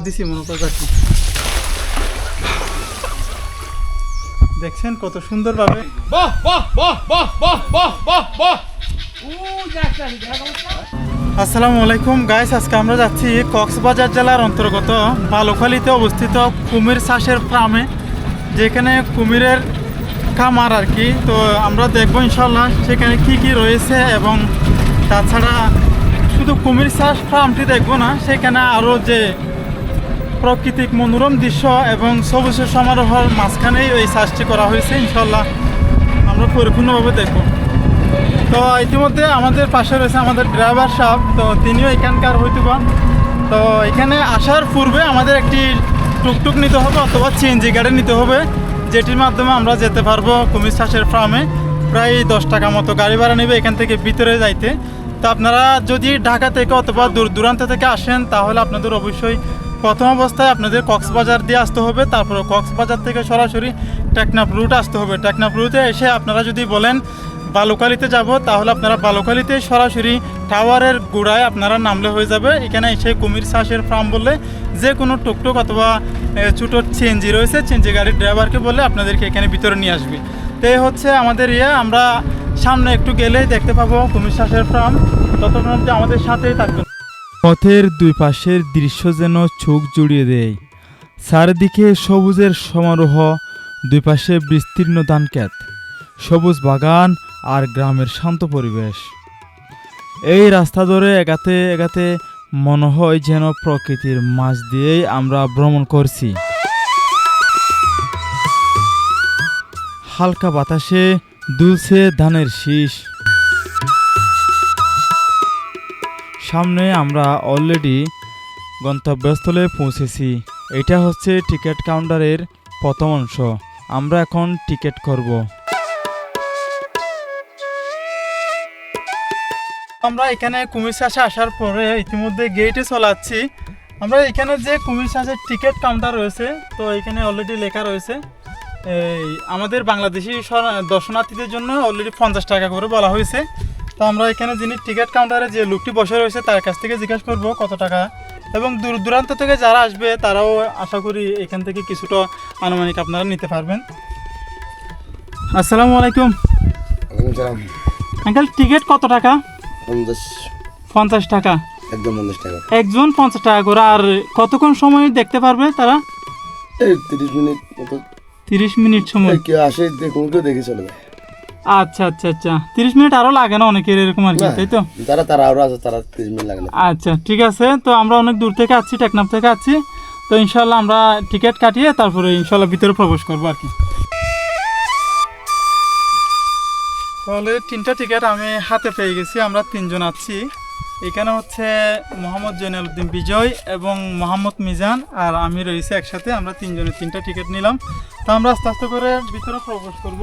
দিছি মনে করছি দেখছেন কত সুন্দরভাবে। বাহ বাহ বাহ বাহ বাহ বাহ বাহ বাহ। আসসালামু আলাইকুম গাইস, আজকে আমরা যাচ্ছি কক্সবাজার জেলার অন্তর্গত বালুখালীতে অবস্থিত কুমির চাষের ফার্মে, যেখানে কুমিরের খামার আর কি। তো আমরা দেখবো ইনশাল্লাহ সেখানে কি কি রয়েছে, এবং তাছাড়া শুধু কুমির চাষ ফার্মটি দেখবো না, সেখানে আরও যে প্রাকৃতিক মনোরম দৃশ্য এবং সবুজের সমারোহের মাঝখানেই এই চাষটি করা হয়েছে। ইনশাল্লাহ আমরা পরিপূর্ণভাবে দেখব। তো ইতিমধ্যে আমাদের পাশে রয়েছে আমাদের ড্রাইভার সাহেব, তো তিনিও এখানকার হয়তোবা। তো এখানে আসার পূর্বে আমাদের একটি টুকটুক নিতে হবে অথবা সিএনজি গাড়ি নিতে হবে, যেটির মাধ্যমে আমরা যেতে পারবো কুমির চাষের ফার্মে। প্রায় 10 টাকা মতো গাড়ি ভাড়া নেবে এখান থেকে ভিতরে যাইতে। তো আপনারা যদি ঢাকা থেকে অথবা দূর দূরান্ত থেকে আসেন, তাহলে আপনাদের অবশ্যই প্রথম অবস্থায় আপনাদের কক্সবাজার দিয়ে আসতে হবে। তারপরে কক্সবাজার থেকে সরাসরি টেকনাফ রুট আসতে হবে। টেকনাফ রুটে এসে আপনারা যদি বলেন বালুখালীতে যাব, তাহলে আপনারা বালুখালীতে সরাসরি টাওয়ারের গোড়ায় আপনারা নামলে হয়ে যাবে। এখানে এসে কুমির চাষের ফার্ম বললে যে কোনো টুকটুক অথবা ছোটো সিএনজি রয়েছে, সিএনজি গাড়ির ড্রাইভারকে বললে আপনাদেরকে এখানে ভিতরে নিয়ে আসবে। তো এই হচ্ছে আমাদের আমরা সামনে একটু গেলেই দেখতে পাবো কুমির চাষের ফার্ম। ততক্ষণ অবধি আমাদের সাথেই থাকবেন। পথের দুই পাশের দৃশ্য যেন চোখ জুড়িয়ে দেয়। চারিদিকে সবুজের সমারোহ, দুই পাশে বিস্তীর্ণ ধানক্ষেত, সবুজ বাগান আর গ্রামের শান্ত পরিবেশ। এই রাস্তা ধরে এগাতে এগাতে মনে হয় যেন প্রকৃতির মাঝ দিয়েই আমরা ভ্রমণ করছি। হালকা বাতাসে দুলছে ধানের শীষ। সামনে আমরা অলরেডি গন্তব্যস্থলে পৌঁছেছি। এটা হচ্ছে টিকিট কাউন্টারের প্রথম অংশ। আমরা এখন টিকিট করব। আমরা এখানে কুমির চাষে আসার পরে ইতিমধ্যে গেটে চলে যাচ্ছি। আমরা এখানে যে কুমির চাষের টিকিট কাউন্টার রয়েছে, তো এখানে অলরেডি লেখা রয়েছে এই আমাদের বাংলাদেশি দর্শনার্থীদের জন্য অলরেডি 50 টাকা করে বলা হয়েছে। তো আমরা এখানে যিনি টিকিট কাউন্টারে যে লোকটি বসে রয়েছে তার কাছ থেকে জিজ্ঞাসা করবো কত টাকা, এবং দূর দূরান্ত থেকে যারা আসবে তারাও আশা করি এখান থেকে কিছুটা আনুমানিক আপনারা নিতে পারবেন। আসসালামু আলাইকুম আঙ্কেল, টিকিট কত টাকা? 50 টাকা। একজন 50 টাকা করে। আর কতক্ষণ সময় দেখতে পারবে তারা? 30 মিনিট মতো। 30 মিনিট সময় কেউ আসে দেখুন, কেউ দেখে চলে যায়। আচ্ছা আচ্ছা আচ্ছা, 30 মিনিট আরও লাগে না অনেকের এরকম আর কি, তাই তো? তারা আরো আছে, তারা 30 মিনিট লাগে না। আচ্ছা ঠিক আছে। তো আমরা অনেক দূর থেকে আসছি, টেকনাফ থেকে আসছি। তো ইনশাল্লাহ আমরা টিকিট কাটিয়ে তারপরে ইনশাল্লাহ ভিতরে প্রবেশ করবো আর কি। তাহলে 3টা টিকিট আমি হাতে পেয়ে গেছি। আমরা 3 জন আছি। এখানে হচ্ছে মোহাম্মদ জৈনালউদ্দিন বিজয় এবং মোহাম্মদ মিজান আর আমি রয়েছি একসাথে। আমরা 3 জনের 3টা টিকিট নিলাম। তো আমরা আস্তে আস্তে করে ভিতরে প্রবেশ করব।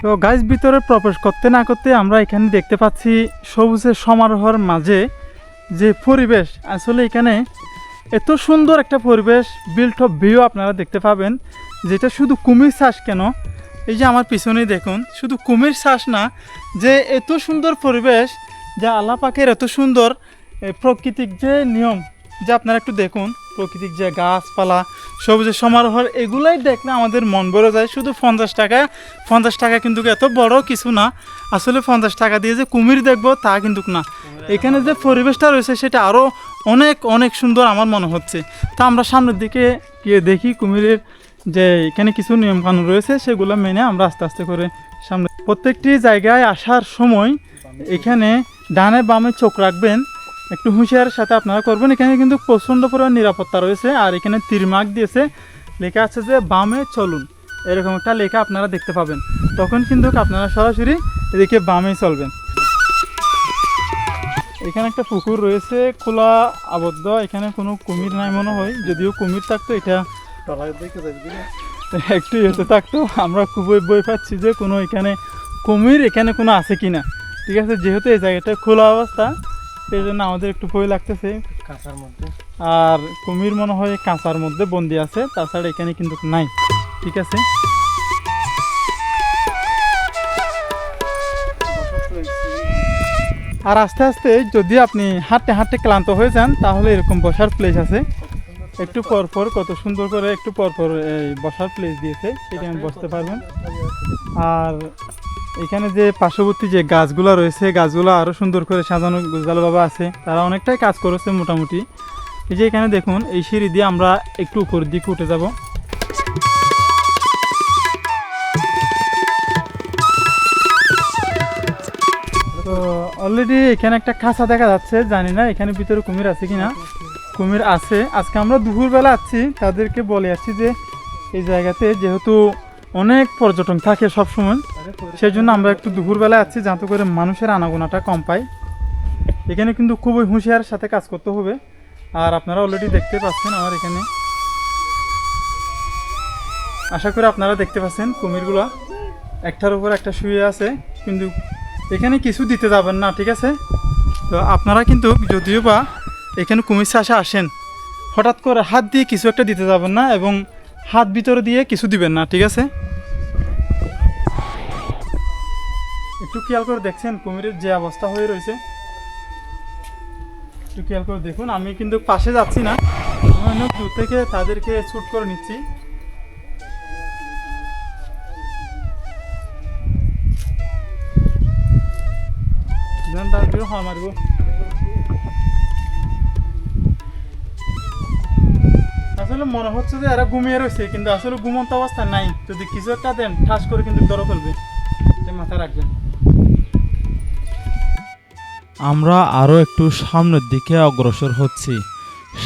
তো গাইস, ভিতরে প্রবেশ করতে না করতে আমরা এখানে দেখতে পাচ্ছি সবুজের সমারোহের মাঝে যে পরিবেশ, আসলে এখানে এত সুন্দর একটা পরিবেশ, বিল্ট অফ ভিউ আপনারা দেখতে পাবেন, যেটা শুধু কুমির চাষ কেন, এই যে আমার পিছনেই দেখুন, শুধু কুমির চাষ না, যে এত সুন্দর পরিবেশ, যে আল্লাহ পাকের এত সুন্দর প্রাকৃতিক যে নিয়ম, যে আপনারা একটু দেখুন প্রাকৃতিক যে গাছপালা, সবুজের সমারোহ, এগুলাই দেখলে আমাদের মন ভরে যায়। শুধু 50 টাকা কিন্তু এত বড় কিছু না। আসলে 50 টাকা দিয়ে যে কুমির দেখবো তা কিন্তু না, এখানে যে পরিবেশটা রয়েছে সেটা আরও অনেক অনেক সুন্দর আমার মনে হচ্ছে। তা আমরা সামনের দিকে গিয়ে দেখি কুমিরের যে এখানে কিছু নিয়মকানুন রয়েছে, সেগুলো মেনে আমরা আস্তে আস্তে করে সামনে। প্রত্যেকটি জায়গায় আসার সময় এখানে ডানে বামে চোখ রাখবেন, একটু হুঁশিয়ারের সাথে আপনারা করবেন। এখানে কিন্তু প্রচণ্ড পরিমাণ নিরাপত্তা রয়েছে। আর এখানে তীরমার্ক দিয়েছে, লেখা আছে যে বামে চলুন, এরকম একটা লেখা আপনারা দেখতে পাবেন। তখন কিন্তু আপনারা সরাসরি এদিকে বামে চলবেন। এখানে একটা পুকুর রয়েছে, খোলা আবদ্ধ। এখানে কোনো কুমির নাই মনে হয়, যদিও কুমির থাকতো এটা একটু এসে থাকতো। আমরা খুবই ভয় পাচ্ছি যে কোনো এখানে কুমির এখানে কোনো আছে কিনা। ঠিক আছে, যেহেতু এই জায়গাটা খোলা অবস্থা, সেই জন্য আমাদের একটু ভয় লাগতেছে কাঁচার মধ্যে। আর কুমির মনে হয় কাঁচার মধ্যে বন্দি আছে, তাছাড়া এখানে কিন্তু নাই। ঠিক আছে। আর আস্তে আস্তে যদি আপনি হাঁটতে হাঁটতে ক্লান্ত হয়ে যান তাহলে এরকম বসার প্লেস আছে, একটু পরপর কত সুন্দর করে একটু পরপর এই বসার প্লেস দিয়েছে, সেখানে বসতে পারবেন। আর এখানে যে পার্শ্ববর্তী যে গাছগুলো রয়েছে, গাছগুলো আরও সুন্দর করে সাজানো গোছালোভাবে আছে, তারা অনেকটাই কাজ করেছে মোটামুটি। এই যে এখানে দেখুন, এই সিঁড়ি দিয়ে আমরা একটু উপরের দিকে উঠে যাব। তো অলরেডি এখানে একটা খাঁচা দেখা যাচ্ছে, জানি না এখানে ভিতরে কুমির আছে কিনা। কুমির আছে। আজকে আমরা দুপুরবেলা আসছি, তাদেরকে বলে আসছি যে এই জায়গাতে যেহেতু অনেক পর্যটন থাকে সবসময়, সেই জন্য আমরা একটু দুপুরবেলা আসছি যাতে করে মানুষের আনাগোনাটা কম পায়। এখানে কিন্তু খুবই হুঁশিয়ার সাথে কাজ করতে হবে। আর আপনারা অলরেডি দেখতে পাচ্ছেন আমার এখানে, আশা করি আপনারা দেখতে পাচ্ছেন কুমিরগুলো একটার উপর একটা শুয়ে আছে, কিন্তু এখানে কিছু দিতে যাবেন না, ঠিক আছে? তো আপনারা কিন্তু যদিও বা এখানে কুমির চাষে আসেন, হঠাৎ করে হাত দিয়ে কিছু একটা দিতে যাবেন না এবং হাত ভিতরে দিয়ে কিছু দিবেন না, ঠিক আছে? একটু খেয়াল করে দেখছেন কুমিরের যে অবস্থা হয়ে রয়েছে, একটু খেয়াল করে দেখুন। আমি কিন্তু পাশে যাচ্ছি না, আমি অনেক দূর থেকে তাদেরকে শ্যুট করে নিচ্ছি। মারবো আসলে মনে হচ্ছে যে এরা ঘুমিয়ে রয়েছে, কিন্তু আসলে ঘুমন্ত অবস্থা নাই। যদি কিছু একটা দেন ঠাস করে কিন্তু ধরে ফেলবে, এটা মাথায় রাখবেন। আমরা আরও একটু সামনের দিকে অগ্রসর হচ্ছি।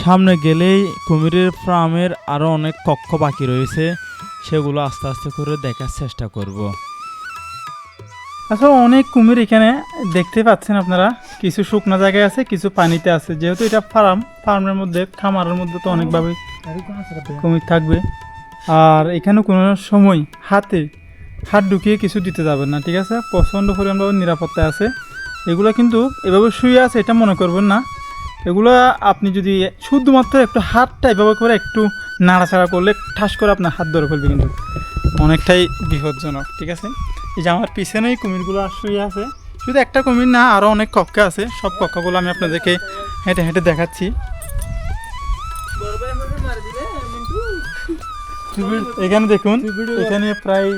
সামনে গেলেই কুমিরের ফার্মের আরও অনেক কক্ষ বাকি রয়েছে, সেগুলো আস্তে আস্তে করে দেখার চেষ্টা করব। আসলে অনেক কুমির এখানে দেখতে পাচ্ছেন আপনারা, কিছু শুকনো জায়গায় আছে, কিছু পানিতে আছে। যেহেতু এটা ফার্মের মধ্যে, খামারের মধ্যে তো অনেকভাবে কুমির থাকবে। আর এখানে কোনো সময় হাত ঢুকিয়ে কিছু দিতে যাবেন না, ঠিক আছে? প্রচণ্ড পরিমাণভাবে নিরাপত্তা আছে। এগুলো কিন্তু এভাবে শুয়ে আছে এটা মনে করবেন না। এগুলো আপনি যদি শুধুমাত্র একটু হাতটা এভাবে করে একটু নাড়াচাড়া করলে ঠাস করে আপনার হাত ধরে ফেলবে, কিন্তু অনেকটাই বিপজ্জনক, ঠিক আছে? এই যে আমার পিছনেই কুমিরগুলো শুয়ে আছে। শুধু একটা কুমির না, আরও অনেক কক্ষ আছে। সব কক্ষগুলো আমি আপনাদেরকে হেঁটে হেঁটে দেখাচ্ছি। এখানে দেখুন, এখানে প্রায়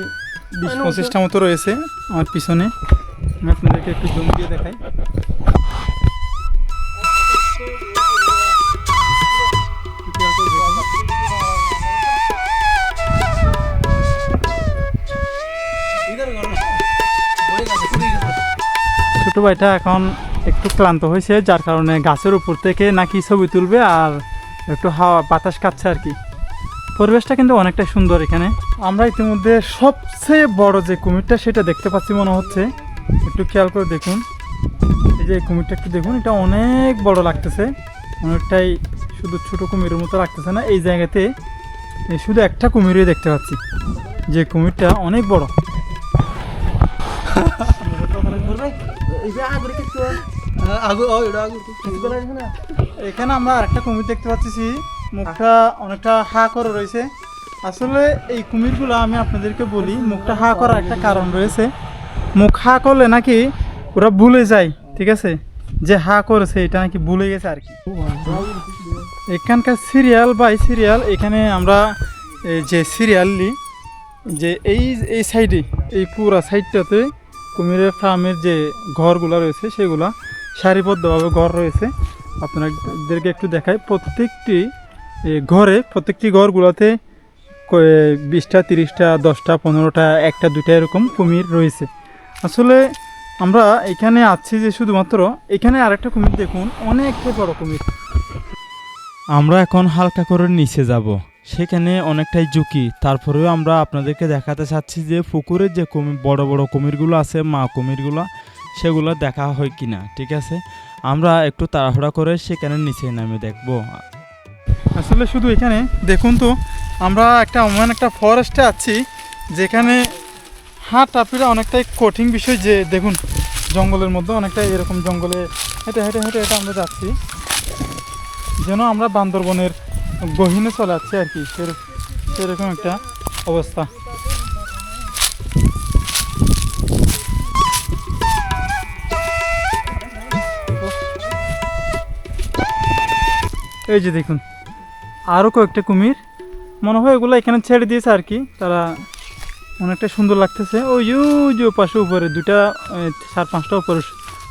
20-25টা মতো রয়েছে আমার পিছনে। আমি আপনাদেরকে একটু জুম দিয়ে দেখাই। ছোট ভাইটা এখন একটু ক্লান্ত হয়েছে, যার কারণে গাছের উপর থেকে নাকি ছবি তুলবে আর একটু হাওয়া বাতাস খাচ্ছে আর কি। পরিবেশটা কিন্তু অনেকটাই সুন্দর এখানে। আমরা ইতিমধ্যে সবচেয়ে বড় যে কুমিরটা সেটা দেখতে পাচ্ছি মনে হচ্ছে। একটু খেয়াল করে দেখুন, এই যে কুমিরটা একটু দেখুন, এটা অনেক বড় লাগতেছে, অনেকটাই। শুধু ছোট কুমিরের মতো লাগতেছে না। এই জায়গাতে শুধু একটা কুমিরই দেখতে পাচ্ছি, যে কুমিরটা অনেক বড়। এখানে আমরা আরেকটা কুমির দেখতে পাচ্ছি, মুখটা অনেকটা হা করে রয়েছে। আসলে এই কুমিরগুলো আমি আপনাদেরকে বলি, মুখটা হা করার একটা কারণ রয়েছে। মুখ হা করলে নাকি ওরা ভুলে যায়, ঠিক আছে? যে হা করেছে এটা নাকি ভুলে গেছে আর কি। এখানকার সিরিয়াল বাই সিরিয়াল, এখানে আমরা যে সিরিয়ালি যে এই সাইডে, এই পুরা সাইডটাতে কুমিরের ফার্মের যে ঘরগুলো রয়েছে সেগুলা সারিবদ্ধভাবে ঘর রয়েছে। আপনাদেরকে একটু দেখাই। প্রত্যেকটি ঘরগুলোতে 20টা 30টা 10টা 15টা 1টা 2টা এরকম কুমির রয়েছে। আসলে আমরা এখানে আছি যে শুধুমাত্র, এখানে আরেকটা কুমির দেখুন, অনেকটা বড় কুমির। আমরা এখন হালকা করে নিচে যাব, সেখানে অনেকটাই ঝুঁকি। তারপরেও আমরা আপনাদেরকে দেখাতে চাচ্ছি যে পুকুরের যে বড় বড় কুমিরগুলো আছে, মা কুমিরগুলো, সেগুলো দেখা হয় কিনা, ঠিক আছে? আমরা একটু তাড়াহুড়া করে সেখানে নিচে নামে দেখব। আসলে শুধু এখানে দেখুন তো, আমরা একটা ফরেস্টে আছি, যেখানে হাঁটাফেরা অনেকটাই কঠিন বিষয়। যে দেখুন, জঙ্গলের মধ্যে অনেকটা এরকম জঙ্গলে হেঁটে হেঁটে হেঁটে হেঁটে আমরা যাচ্ছি, যেন আমরা বান্দরবনের গহীনে চলে যাচ্ছি আর কি, সেরকম একটা অবস্থা। এই যে দেখুন আরও কয়েকটা কুমির, মনে হয় এগুলো এখানে ছেড়ে দিয়েছে আর কি, তারা অনেকটা সুন্দর লাগতেছে। ওই যে পাশে উপরে দুটা 4-5টা উপরে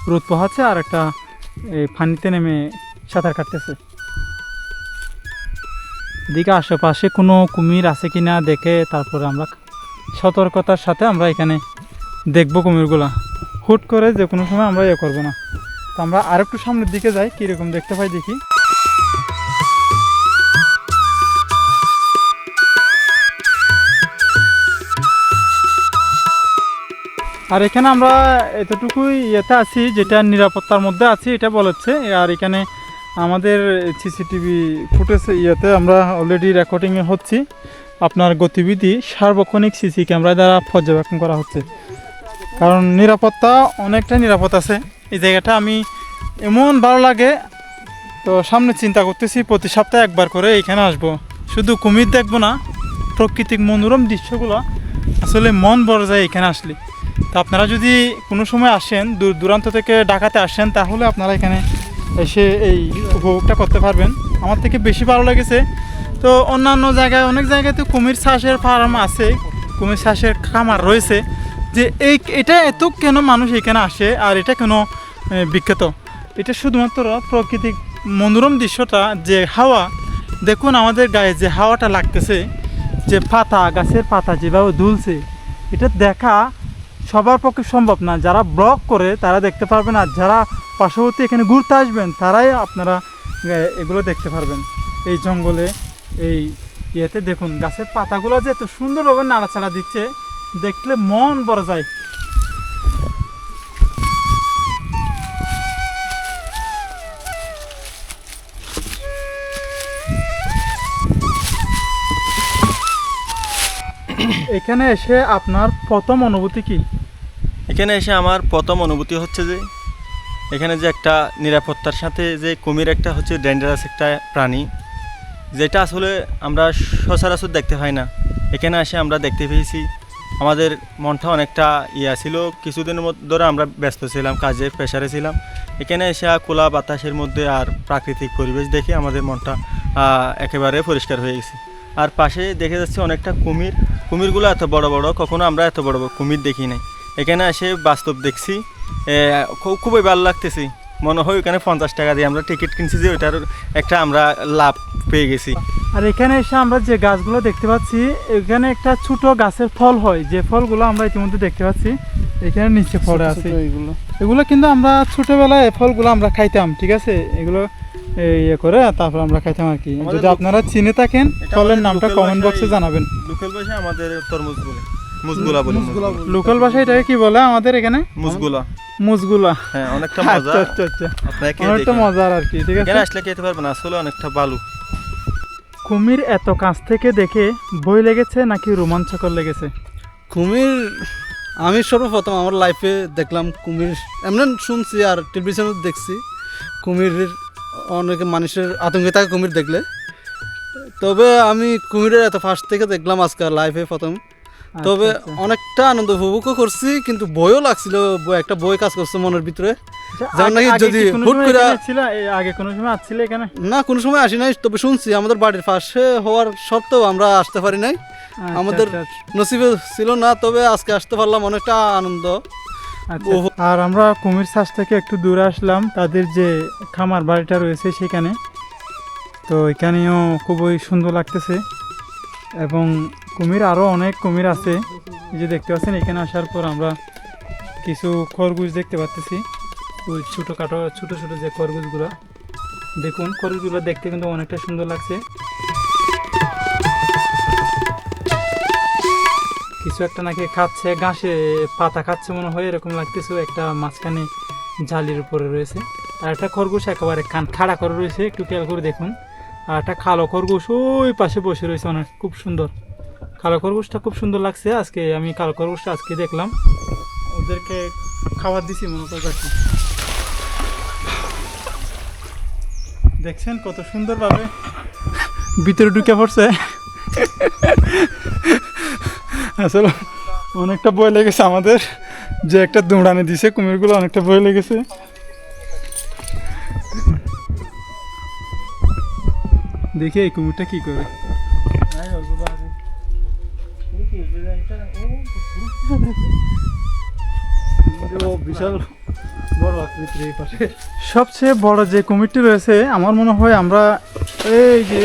রোদ পোহাচ্ছে আর একটা পানিতে নেমে সাঁতার কাটতেছে। এদিকে আশেপাশে কোনো কুমির আছে কি না দেখে তারপরে আমরা সতর্কতার সাথে আমরা এখানে দেখবো কুমিরগুলা। হুট করে যে কোনো সময় আমরা করবো না। তো আমরা আরেকটু সামনের দিকে যাই, কীরকম দেখতে পাই দেখি। আর এখানে আমরা এতটুকুই আছি যেটা নিরাপত্তার মধ্যে আছি এটা বলেছে। আর এখানে আমাদের সিসিটিভি ফুটেজ আমরা অলরেডি রেকর্ডিংয়ে হচ্ছি। আপনার গতিবিধি সার্বক্ষণিক সিসি ক্যামেরা দ্বারা পর্যবেক্ষণ করা হচ্ছে, কারণ নিরাপত্তা অনেকটা নিরাপদ আছে এই জায়গাটা। আমি এমন ভালো লাগে, তো সামনে চিন্তা করতেছি প্রতি সপ্তাহে একবার করে এখানে আসব, শুধু কুমির দেখবো না, প্রাকৃতিক মনোরম দৃশ্যগুলো আসলে মন ভরে যায় এখানে আসলে। তো আপনারা যদি কোনো সময় আসেন, দূর দূরান্ত থেকে ঢাকাতে আসেন, তাহলে আপনারা এখানে এসে এই উপভোগটা করতে পারবেন। আমার থেকে বেশি ভালো লেগেছে। তো অন্যান্য জায়গায় অনেক জায়গায় তো কুমির চাষের ফার্ম আছে, কুমির চাষের খামার রয়েছে, যে এটা এত কেন মানুষ এখানে আসে আর এটা কেন বিখ্যাত। এটা শুধুমাত্র প্রাকৃতিক মনোরম দৃশ্যটা, যে হাওয়া দেখুন আমাদের গায়ে যে হাওয়াটা লাগতেছে, যে পাতা গাছের পাতা যেভাবে দুলছে, এটা দেখা সবার পক্ষে সম্ভব না। যারা ব্লগ করে তারা দেখতে পারবেন, আর যারা পার্শ্ববর্তী এখানে ঘুরতে আসবেন তারাই আপনারা এগুলো দেখতে পারবেন। এই জঙ্গলে এই দেখুন গাছের পাতাগুলো যে এত সুন্দরভাবে নাড়াচাড়া দিচ্ছে, দেখলে মন ভরে যায়। এখানে এসে আপনার প্রথম অনুভূতি কি? এখানে এসে আমার প্রথম অনুভূতি হচ্ছে যে এখানে যে একটা নিরাপত্তার সাথে যে কুমির একটা হচ্ছে ডেঞ্জারাস একটা প্রাণী, যেটা আসলে আমরা সচরাচর দেখতে পাই না। এখানে এসে আমরা দেখতে পেয়েছি। আমাদের মনটা অনেকটা ছিল, কিছুদিনের ধরে আমরা ব্যস্ত ছিলাম, কাজের প্রেশারে ছিলাম। এখানে এসে খোলা বাতাসের মধ্যে আর প্রাকৃতিক পরিবেশ দেখে আমাদের মনটা একেবারে পরিষ্কার হয়ে গেছে। আর পাশে দেখে যাচ্ছে অনেকটা কুমিরগুলো এত বড় বড়, কখনো আমরা এত বড় বড় কুমির দেখি নাই। এখানে এসে বাস্তব দেখছি, খুবই ভালো লাগতেছি। মনে হয় ওখানে 50 টাকা দিয়ে আমরা টিকিট কিনছি, যে ওইটার একটা আমরা লাভ পেয়ে গেছি। আর এখানে এসে আমরা যে গাছগুলো দেখতে পাচ্ছি, এখানে একটা ছোট গাছের ফল হয়, যে ফলগুলো আমরা ইতিমধ্যে দেখতে পাচ্ছি এখানে নিচে পড়ে আছে। এগুলো কিন্তু আমরা ছোটবেলায় এই ফলগুলো আমরা খাইতাম, ঠিক আছে? এগুলো করে তারপর আমরা খাইতাম আর কি। যদি আপনারা চিনে থাকেন ফলের নামটা কমেন্ট বক্সে জানাবেন। লোকাল ভাষায় আমাদের তরমুজ বলে, মুজগুলা বলে। লোকাল ভাষায় এটাকে কি বলে আমাদের এখানে? মুজগুলা। হ্যাঁ, অনেকটা মজা। আচ্ছা অনেকটা মজার আর কি, ঠিক আছে? এখানে আসলে খেতে পারবেন, আসলে অনেকটা ভালো। কুমির এত কাছ থেকে দেখে ভয় লেগেছে নাকি রোমাঞ্চকর লেগেছে? কুমির আমি সর্বপ্রথম আমার লাইফে দেখলাম কুমির, এমনি শুনছি আর টেলিভিশনে দেখছি কুমিরের, অনেকে মানুষের আতঙ্কে থাকে কুমির দেখলে। তবে আমি কুমিরের এত ফার্স্ট থেকে দেখলাম আজকে লাইফে প্রথম। তবে অনেকটা আনন্দ উপভোগও করছি, কিন্তু ভয়ও লাগছিল, একটা ভয় কাজ করছে মনের ভিতরে। যেমন নাকি যদি হুট করে আগে কোনো সময় আসছিল এখানে? না, কোনো সময় আসি নাই, তবে শুনছি। আমাদের বাড়ির পাশে হওয়ার সত্ত্বেও আমরা আসতে পারি নাই, আমাদের নসিবে ছিল না। তবে আজকে আসতে পারলাম, অনেকটা আনন্দ। আর আমরা কুমির চাষ থেকে একটু দূরে আসলাম, তাদের যে খামার বাড়িটা রয়েছে সেখানে। তো এখানেও খুবই সুন্দর লাগতেছে, এবং কুমির আরও অনেক কুমির আছে। এই যে দেখতে পাচ্ছেন, এখানে আসার পর আমরা কিছু খরগোশ দেখতে পাচ্ছি, ওই ছোটো ছোটো যে খরগোশগুলো, দেখুন খরগোশগুলো দেখতে কিন্তু অনেকটা সুন্দর লাগছে। কিছু একটা নাকি খাচ্ছে, ঘাসে পাতা খাচ্ছে মনে হয়, এরকম লাগতেছে। একটা মাঝখানে জালির উপরে রয়েছে, আর একটা খরগোশ একেবারে কান খাড়া করে রয়েছে, একটু খেয়াল করে দেখুন। আর একটা কালো খরগোশ ওই পাশে বসে রয়েছে, অনেক খুব সুন্দর। কালো খরগোশটা খুব সুন্দর লাগছে। আমি কালো খরগোশটা আজকে দেখলাম, ওদেরকে খাবার দিছি মনে করছি। দেখছেন কত সুন্দরভাবে ভিতরে ঢুকে পড়ছে। আসলে অনেকটা ভয় লেগেছে আমাদের, যে একটা দৌড়ানি দিছে কুমিরগুলো, অনেকটা ভয় লেগেছে। দেখি এই কুমিরটা কি করে। বিশাল বড় আকৃতির এই পাশে। সবচেয়ে বড় যে কুমিরটি রয়েছে আমার মনে হয় আমরা এই যে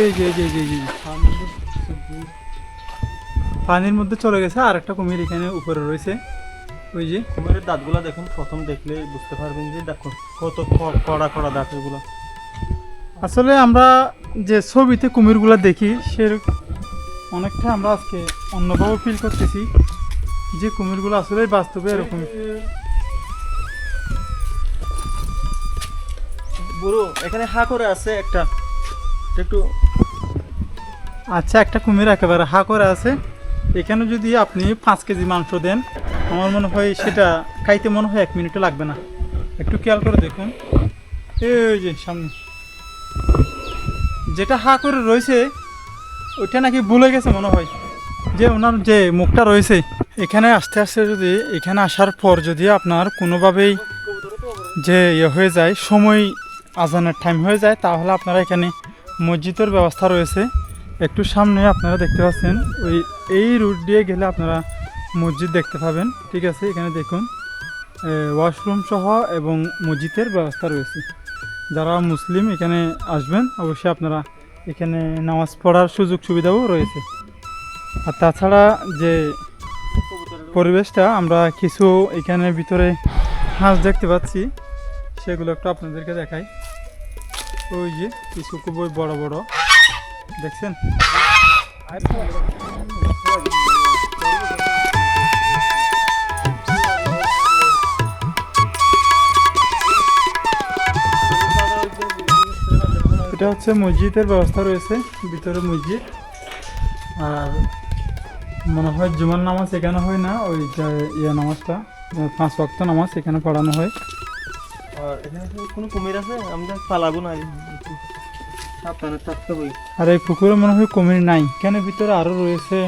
পানির মধ্যে চলে গেছে, আর একটা কুমির এখানে উপরে রয়েছে। ওই যে কুমিরের দাঁতগুলো দেখুন, প্রথম দেখলে বুঝতে পারবেন যে দেখুন কত কড়া কড়া দাঁত এগুলো। আসলে আমরা যে ছবিতে কুমিরগুলো দেখি সে অনেকটা আমরা আজকে অন্যভাবে ফিল করতেছি যে কুমিরগুলো আসলে বাস্তবে এরকম। বুড়ো এখানে হা করে আছে একটা, একটু আচ্ছা, একটা কুমির একেবারে হা করে আছে। এখানে যদি আপনি 5 কেজি মাংস দেন, আমার মনে হয় সেটা খাইতে মনে হয় 1 মিনিটও লাগবে না। একটু খেয়াল করে দেখুন, এই যে সামনে যেটা হা করে রয়েছে ওইটা নাকি ভুলে গেছে মনে হয়, যে ওনার যে মুখটা রয়েছে। এখানে আস্তে আস্তে যদি এখানে আসার পর যদি আপনার কোনোভাবেই যে হয়ে যায়, সময় আজানের টাইম হয়ে যায়, তাহলে আপনারা এখানে মসজিদের ব্যবস্থা রয়েছে। একটু সামনে আপনারা দেখতে পাচ্ছেন, এই রুট দিয়ে গেলে আপনারা মসজিদ দেখতে পাবেন। ঠিক আছে, এখানে দেখুন ওয়াশরুম সহ এবং মসজিদের ব্যবস্থা রয়েছে। যারা মুসলিম এখানে আসবেন অবশ্যই আপনারা এখানে নামাজ পড়ার সুযোগ সুবিধাও রয়েছে। আর তাছাড়া যে পরিবেশটা, আমরা কিছু এখানে ভিতরে হাঁস দেখতে পাচ্ছি, সেগুলো একটু আপনাদেরকে দেখাই। ওই যে কিছু খুবই বড় বড় দেখছেন। এটা হচ্ছে মসজিদের ব্যবস্থা রয়েছে, ভিতরে মসজিদ। আর মনে হয় জুমার নামাজ এখানে হয় না, ওই যে নামাজটা 5 ওয়াক্ত নামাজ এখানে পড়ানো হয়। আর এখানে কোনো কুমির আছে? আমরা পালাবো না, সাবধানে থাকতে হবে। আর এই পুকুরে মনে হয় কুমির নাই, কেন ভিতরে আরও রয়েছে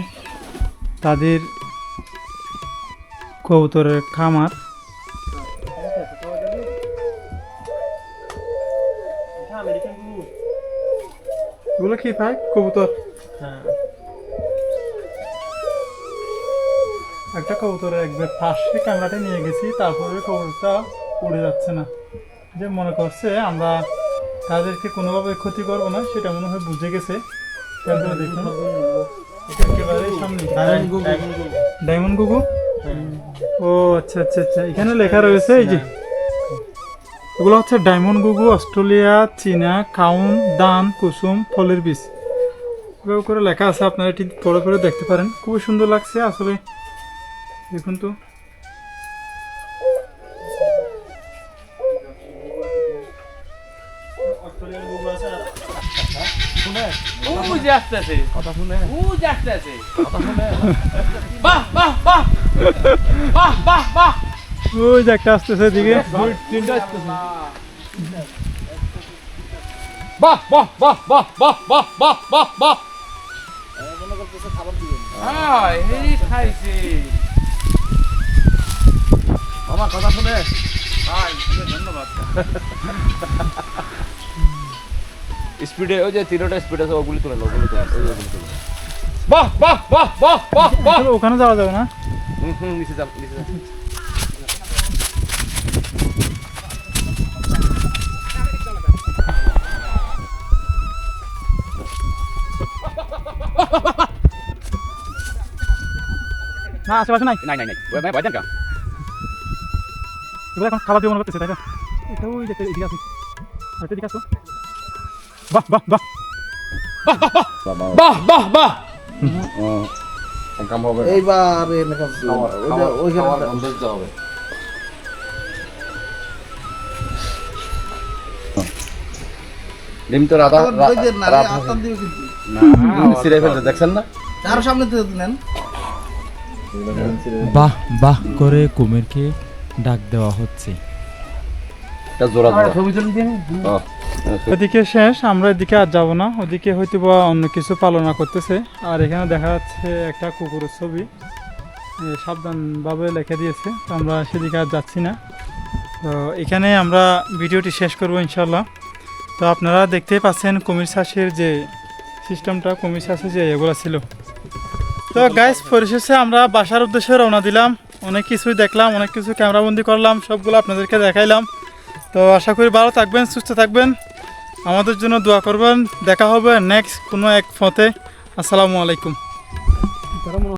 তাদের কবুতরের খামার। এগুলো কি ভাই? কবুতর। হ্যাঁ, একটা কবুতরের একবার পাশে ক্যামেরাটা নিয়ে গেছি, তারপরে কবুতরটা উড়ে যাচ্ছে না, যে মনে করছে আমরা তাদেরকে কোনোভাবে ক্ষতি করবো না, সেটা মনে হয় বুঝে গেছে। তারপরে দেখুন একেবারে সামনে ডায়মন্ড গুগু। ও আচ্ছা আচ্ছা আচ্ছা, এখানে লেখা রয়েছে এই যে এগুলো হচ্ছে ডায়মন্ড গুগু, অস্ট্রেলিয়া, চীনা, কাউন, দান, কুসুম, ফলের বীজ, এভাবে করে লেখা আছে। আপনারা এটি পড়ে করে দেখতে পারেন, খুবই সুন্দর লাগছে আসলে। দেখুন তো ও যে আসতেছে কথা শুনে, ও যে আসতেছে কথা শুনে। বাহ বাহ বাহ বাহ বাহ বাহ, ওই যে একটা আসতেছে এদিকে। 2-3টা আসতেছে। বাহ বাহ বাহ বাহ বাহ বাহ বাহ বাহ বাহ। হ্যাঁ, এই খাইছে আমার কথা শুনে ধন্যবাদ। স্পিডে ওই যে 3টা স্পিড আছে, ওগুলি তুলে নাও, ওগুলি তুলে বাহ বাহ বাহ বাহ বাহ বাহ। আসলে ওখানে যাওয়া যাবে না। নিচে যাও, নিচে যাও। না আশেপাশে নাই, নাই নাই নাই, ওই ভাই দেন কা এগুলো এখন খাবার দিয়ে মনে করতেছে, তাই না? এটা ওই দেখতে এদিকে আছে, আর এদিকে আসো। বাহ বাহ বাহ বাহ বাহ বাহ। কাম হবে এইবার এলাকা ওইখানে হবে। ডিম তো রাধা সিরাই ফেলতে দেখছেন না? আরো সামনে নেন। বাহ বাহ করে কুমিরকে ডাক দেওয়া হচ্ছে। এটা জোড়া জোড়া। ওদিকে শেষ, আমরা এদিকে আর যাবো না, ওদিকে হয়তো বা অন্য কিছু পালনা করতেছে। আর এখানে দেখা যাচ্ছে একটা কুকুরের ছবি, সাবধানভাবে লেখা দিয়েছে, তো আমরা সেদিকে আর যাচ্ছি না। তো এখানে আমরা ভিডিওটি শেষ করব ইনশাল্লাহ। তো আপনারা দেখতেই পাচ্ছেন কুমির চাষের যে সিস্টেমটা কুমির চাষে যে এগুলো ছিল। তো গাইস পরিশেষে আমরা বাসার উদ্দেশ্যে রওনা দিলাম, অনেক কিছুই দেখলাম, অনেক কিছু ক্যামেরাবন্দি করলাম, সবগুলো আপনাদেরকে দেখাইলাম। তো আশা করি ভালো থাকবেন, সুস্থ থাকবেন, আমাদের জন্য দোয়া করবেন। দেখা হবে নেক্সট কোনো এক পথে। আসসালামু আলাইকুম।